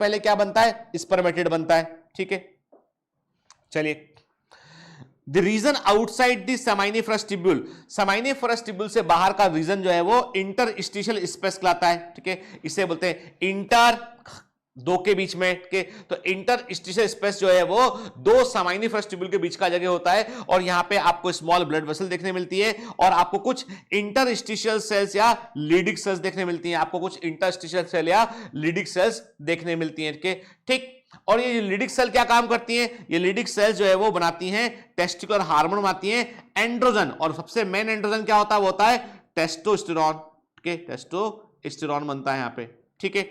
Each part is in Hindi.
पहले क्या बनता है, स्पर्मेटिड बनता है, ठीक है। चलिए, the region outside the seminiferous tubule, seminiferous tubule से बाहर का रीजन जो है वो इंटरस्टिशियल स्पेस कहलाता है, ठीक है। इसे बोलते हैं इंटर, दो के बीच में के, तो इंटरस्टिशियल स्पेस जो है वो दो सेमाइनिफरस ट्यूब्यूल के बीच का जगह होता है, और यहां पे आपको स्मॉल ब्लड वेसल देखने मिलती है, और आपको कुछ इंटरस्टिशियल सेल्स या लीडिक सेल्स देखने मिलती हैं, आपको कुछ इंटरस्टिशियल सेल या लीडिक सेल्स देखने मिलती हैं, ठीक। और ये लीडिक सेल क्या काम करती हैं, ये लीडिक सेल्स जो है वो बनाती हैं टेस्टिकुलर हार्मोन, बनाती हैं एंड्रोजन, और सबसे मेन एंड्रोजन क्या होता है, वो होता है टेस्टोस्टेरोन, ठीक है, टेस्टोस्टेरोन बनता है यहां पे, ठीक है।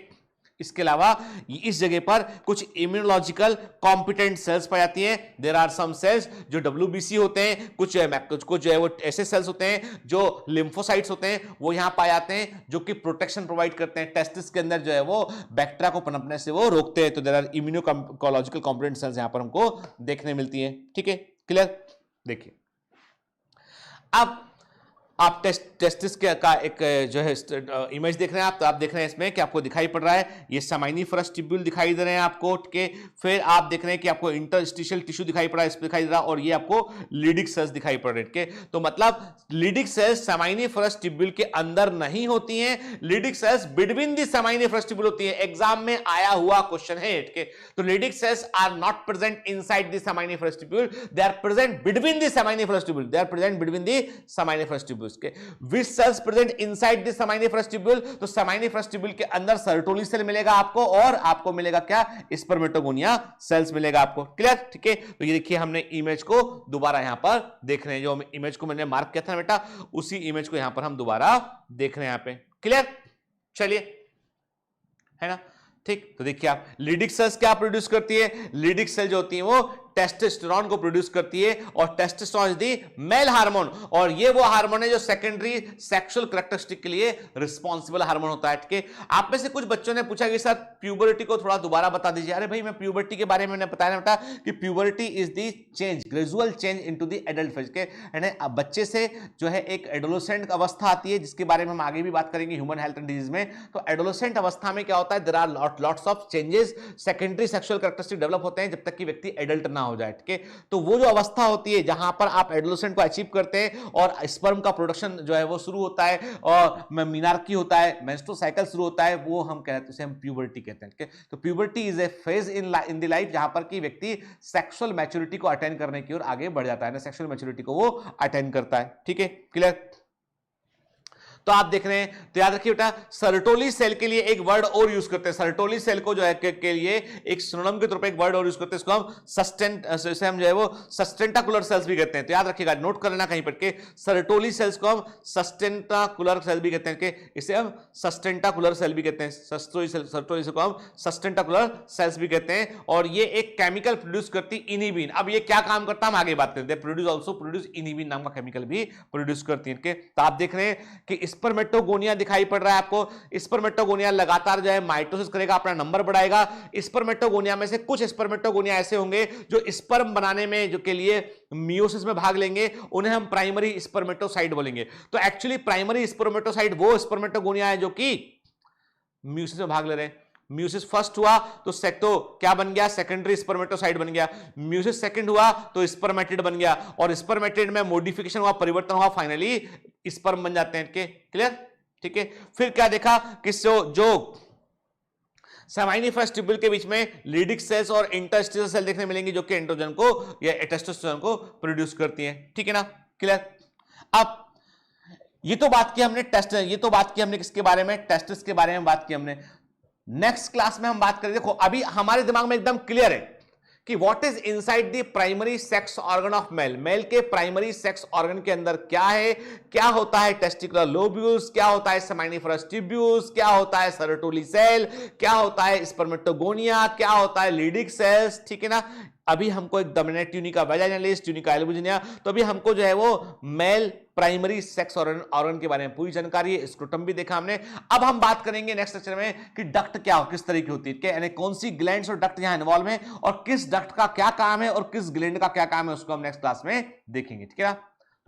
इसके अलावा इस जगह पर कुछ इम्यूनोलॉजिकल कॉम्पिटेंट सेल्स पाई जाती हैं। देयर आर सम सेल्स जो WBC होते हैं, कुछ जो है वो ऐसे सेल्स होते हैं जो लिम्फोसाइट्स होते हैं, वो यहां पाए जाते हैं, जो कि प्रोटेक्शन प्रोवाइड करते हैं, टेस्टिस के अंदर जो है वो बैक्टीरिया को पनपने से वो रोकते हैं। तो there are immunological competent cells यहां पर हमको देखने मिलती हैं, ठीक है, क्लियर। देखिए, अब आप टेस्टिस का एक जो है इमेज देख रहे हैं आप, तो आप देख रहे हैं इसमें कि आपको दिखाई पड़ रहा है ये सेमाइनिफरस ट्यूब्यूल दिखाई दे रहे हैं आपको, ठीक है। फिर आप देख रहे हैं कि आपको इंटरस्टिशियल टिश्यू दिखाई पड़ रहा है, इस पे दिखाई दे रहा है, और ये आपको लीडिक सेल्स दिखाई पड़ रहे हैं, ठीक है। तो मतलब लीडिक सेल्स सेमाइनिफरस ट्यूब्यूल के अंदर नहीं होती हैं, लीडिक sales between the seminiferous tubule होती है। एग्जाम में आया हुआ क्वेश्चन है, ठीक है। तो Leydig cells are not present inside the seminiferous tubule, they are present between the seminiferous tubule, they are present between the seminiferous tubule. Which cells present inside the seminiferous tubule, तो seminiferous tubule के अंदर सर्टोली सेल मिलेगा आपको, और आपको मिलेगा क्या, स्पर्मेटोगोनिया सेल्स मिलेगा आपको, क्लियर, ठीक है। तो ये देखिए, हमने इमेज को दोबारा यहां पर देख रहे हैं, जो इमेज को मैंने मार्क किया था बेटा, उसी इमेज को यहां पर हम दोबारा देख रहे हैं यहां पे, क्लियर। चलिए, है ना, ठीक। तो देखिए आप, लीडिक सेल्स क्या प्रोड्यूस करती है, लीडिक सेल जो होती है वो टेस्टोस्टेरोन को प्रोड्यूस करती है, और testosterone is the male hormone, और ये वो हार्मोन है जो सेकेंडरी सेक्सुअल कैरेक्टरिस्टिक के लिए रिस्पॉन्सिबल हार्मोन होता है, ठीक है। आप में से कुछ बच्चों ने पूछा कि सर प्यूबर्टी को थोड़ा दोबारा बता दीजिए। अरे भाई, मैं प्यूबर्टी के बारे में मैंने बताया बेटा कि puberty is the change, gradual change into the adult phase के, यानी अब बच्चे से जो है एक एडोलेसेंट अवस्था आती है, जिसके बारे में हम आगे भी बात करेंगे ह्यूमन हेल्थ एंड डिजीज में। तो एडोलेसेंट अवस्था में क्या होता है, there are lots of changes, secondary sexual characteristic develop होते हैं जब तक कि व्यक्ति एडल्ट ना हो जाए, ठीक है। तो वो जो अवस्था होती है जहां पर आप एडोलेसेंट को अचीव करते हैं और स्पर्म का प्रोडक्शन जो है वो शुरू होता है, और मीनार्की होता है, मेंस्ट्रुअल साइकिल शुरू होता है, वो हम कहते हैं, उसे हम प्यूबर्टी कहते हैं, ठीक है। तो puberty is A phase in the life जहां पर कि व्यक्ति सेक्सुअल मैच्योरिटी को अटेन करने की ओर आगे बढ़ जाता है ना, सेक्सुअल मैच्योरिटी को वो अटेन करता है, ठीक है, क्लियर। तो आप देख रहे हैं, तो याद रखिए बेटा, सर्टोली सेल के लिए एक वर्ड और यूज करते हैं, सर्टोली सेल को जो है के लिए एक सिनोनिम के तौर पे एक वर्ड और यूज करते हैं, इसको हम जो है वो सस्टेंटाकुलर सेल्स भी कहते हैं। तो याद रखिएगा, नोट कर लेना कहीं पर के, सर्टोली सेल्स को हम सस्टेंटाकुलर सेल भी कहते हैं, कि इसे हम सस्टेंटाकुलर सेल भी कहते हैं, सर्टोली सेल को हम सस्टेंटाकुलर सेल्स भी कहते हैं, और ये एक केमिकल प्रोड्यूस करती इनिबिन। अब ये क्या काम करता है हम आगे बात करते हैं, प्रोड्यूस आल्सो प्रोड्यूस इनिबिन नाम का केमिकल भी प्रोड्यूस करती है। तो आप देख रहे हैं कि स्पर्मेटोगोनिया दिखाई पड़ रहा है आपको, स्पर्मेटोगोनिया लगातार जो है माइटोसिस करेगा, अपना नंबर बढ़ाएगा। स्पर्मेटोगोनिया में से कुछ स्पर्मेटोगोनिया ऐसे होंगे जो स्पर्म बनाने में जो के लिए मियोसिस में भाग लेंगे, उन्हें हम प्राइमरी स्पर्मेटोसाइट बोलेंगे। तो एक्चुअली प्राइमरी स्पर्मेटोसाइट वो स्पर्मेटोगोनिया है जो कि मियोसिस में भाग ले रहे हैं। म्यूसिस फर्स्ट हुआ तो क्या बन गया, सेकेंडरी स्पर्मेटोसाइट बन गया। म्यूसिस सेकंड हुआ तो स्पर्मेटिड बन गया, और स्पर्मेटिड में मॉडिफिकेशन हुआ, परिवर्तन हुआ, फाइनली स्पर्म बन जाते हैं, क्लियर, ठीक है। फिर क्या देखा कि जो सेमाइनिफरस ट्यूब्यूल के बीच में लीडिक सेल्स और इंटरस्टिशियल सेल देखने मिलेंगी, जो कि एंड्रोजन को या टेस्टोस्टेरोन को प्रोड्यूस करती हैं, ठीक है ना, क्लियर। अब ये तो बात की हमने किसके बारे में, टेस्टिस के बारे में बात की हमने। नेक्स्ट क्लास में हम बात करें, देखो अभी हमारे दिमाग में एकदम क्लियर है कि what is inside the primary sex organ of male, male के प्राइमरी सेक्स ऑर्गन के अंदर क्या है, क्या होता है टेस्टिकुलर लोब्यूल्स, क्या होता है सेमाइनिफरस ट्यूब्यूल्स, क्या होता है सर्टोली सेल, क्या होता है स्पर्मेटोगोनिया, क्या होता है लीडिक सेल्स, ठीक है ना। अभी हमको एक डोमिनेंट ट्यूनिका वेजाइनालिस, ट्यूनिका एल्बुजिनिया, तो अभी हमको जो है वो मेल प्राइमरी सेक्स ऑर्गन के बारे में पूरी जानकारी है, स्क्रोटम भी देखा हमने। अब हम बात करेंगे नेक्स्ट लेक्चर में कि डक्ट क्या हो, किस तरह की होती है, यानी कौन सी ग्लैंड्स और डक्ट यहां इन्वॉल्व है, और किस डक्ट का क्या काम है और किस ग्लैंड का क्या काम है, उसको हम नेक्स्ट क्लास में देखेंगे, ठीक है ना।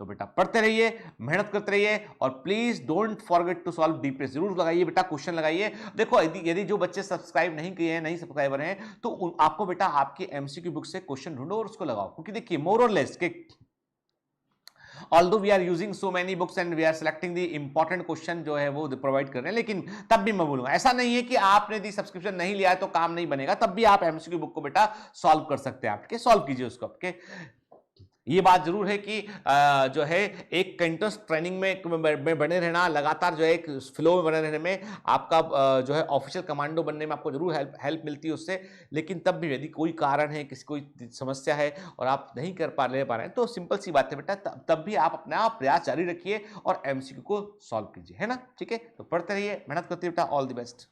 तो बेटा पढ़ते रहिए, मेहनत करते रहिए, और please don't forget to solve DPS जरूर लगाइए बेटा, क्वेश्चन लगाइए। देखो यदि जो बच्चे सब्सक्राइब नहीं किए हैं, नहीं सब्सक्राइबर हैं, तो आपको बेटा आपकी एमसीक्यू बुक से क्वेश्चन ढूंढो और उसको लगाओ, क्योंकि देखिए मोर और लेस के although we are using so many books and we are selecting the important question जो है वो प्रोवाइड कर रहे हैं, लेकिन तब भी मैं बोलूंगा ऐसा नहीं है कि आपने दी सब्सक्रिप्शन नहीं लिया है तो काम नहीं बनेगा, तब भी आप एमसीक्यू बुक को बेटा सॉल्व कर सकते हैं, आपके सॉल्व कीजिए उसको आपके। ये बात जरूर है कि जो है एक कंटिन्यूअस ट्रेनिंग में बने रहना, लगातार जो है एक फ्लो में बने रहने में आपका जो है ऑफिशियल कमांडो बनने में आपको जरूर हेल्प मिलती है उससे, लेकिन तब भी यदि कोई कारण है, किसी कोई समस्या है और आप नहीं कर पा रहे हैं, तो सिंपल सी बात है बेटा, तब भी आप अपना प्रयास जारी रखिए और एमसीक्यू को सॉल्व कीजिए, है ना। ठीक है, तो पढ़ते रहिए, मेहनत करते रहिए बेटा, ऑल द बेस्ट।